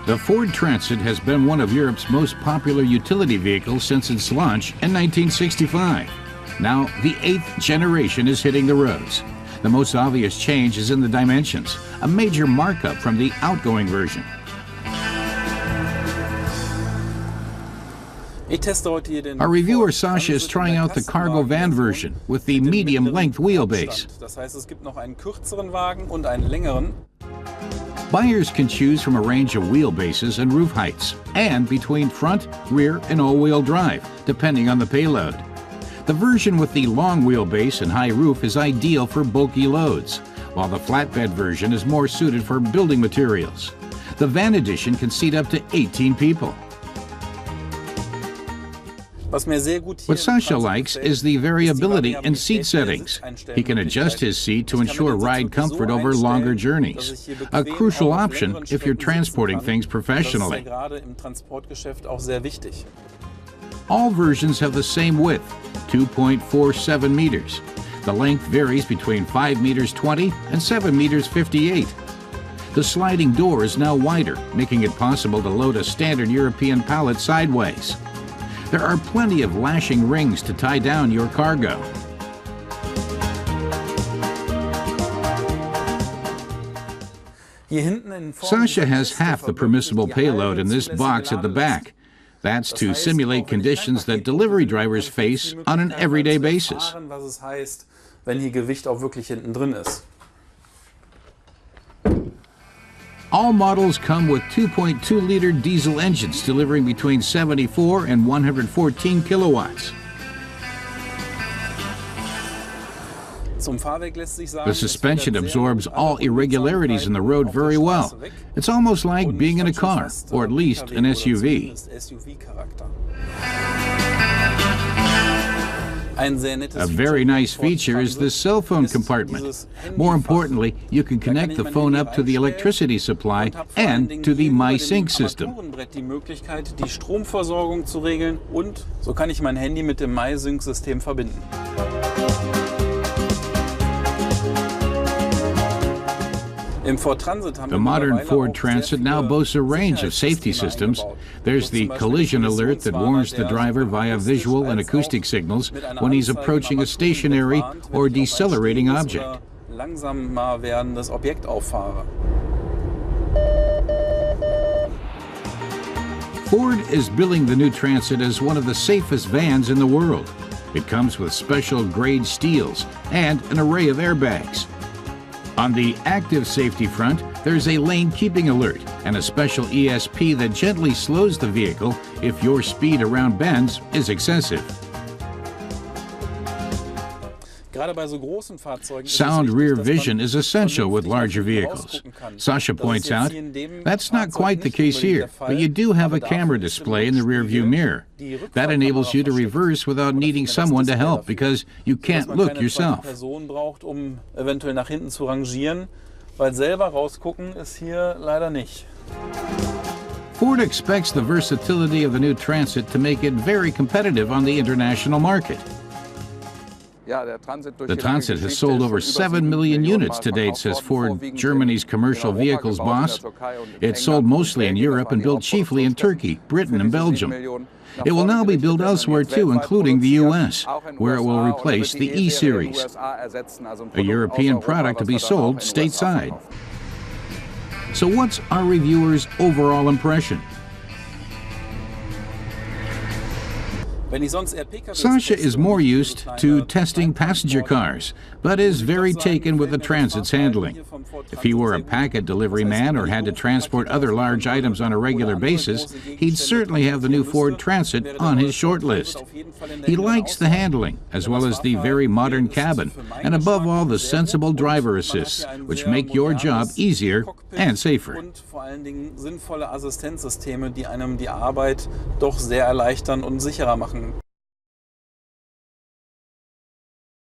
The Ford Transit has been one of Europe's most popular utility vehicles since its launch in 1965. Now, the 8th generation is hitting the roads. The most obvious change is in the dimensions, a major markup from the outgoing version. Our reviewer Sasha is trying out the cargo van version with the medium-length wheelbase. Buyers can choose from a range of wheelbases and roof heights, and between front, rear, and all-wheel drive, depending on the payload. The version with the long wheelbase and high roof is ideal for bulky loads, while the flatbed version is more suited for building materials. The van edition can seat up to 18 people. What Sasha likes is the variability in seat settings. He can adjust his seat to ensure ride comfort over longer journeys, a crucial option if you're transporting things professionally. All versions have the same width, 2.47 meters. The length varies between 5 meters 20 and 7 meters 58. The sliding door is now wider, making it possible to load a standard European pallet sideways. There are plenty of lashing rings to tie down your cargo. Sasha has half the permissible payload in this box at the back. That's to simulate conditions that delivery drivers face on an everyday basis. All models come with 2.2-liter diesel engines delivering between 74 and 114 kilowatts. The suspension absorbs all irregularities in the road very well. It's almost like being in a car, or at least an SUV. A very nice feature is the cell phone compartment. More importantly, you can connect the phone up to the electricity supply and to the MySync system. The modern Ford Transit now boasts a range of safety systems. There's the collision alert that warns the driver via visual and acoustic signals when he's approaching a stationary or decelerating object. Ford is billing the new Transit as one of the safest vans in the world. It comes with special grade steels and an array of airbags. On the active safety front, there's a lane keeping alert and a special ESP that gently slows the vehicle if your speed around bends is excessive. Sound rear vision is essential with larger vehicles. Sasha points out, that's not quite the case here, but you do have a camera display in the rearview mirror. That enables you to reverse without needing someone to help because you can't look yourself. Ford expects the versatility of the new Transit to make it very competitive on the international market. The Transit has sold over 7 million units to date, says Ford, Germany's commercial vehicles boss. It's sold mostly in Europe and built chiefly in Turkey, Britain, and Belgium. It will now be built elsewhere too, including the U.S., where it will replace the E-Series, a European product to be sold stateside. So what's our reviewer's overall impression? Sasha is more used to testing passenger cars, but is very taken with the Transit's handling. If he were a packet delivery man or had to transport other large items on a regular basis, he'd certainly have the new Ford Transit on his short list. He likes the handling, as well as the very modern cabin, and above all the sensible driver assists, which make your job easier and safer.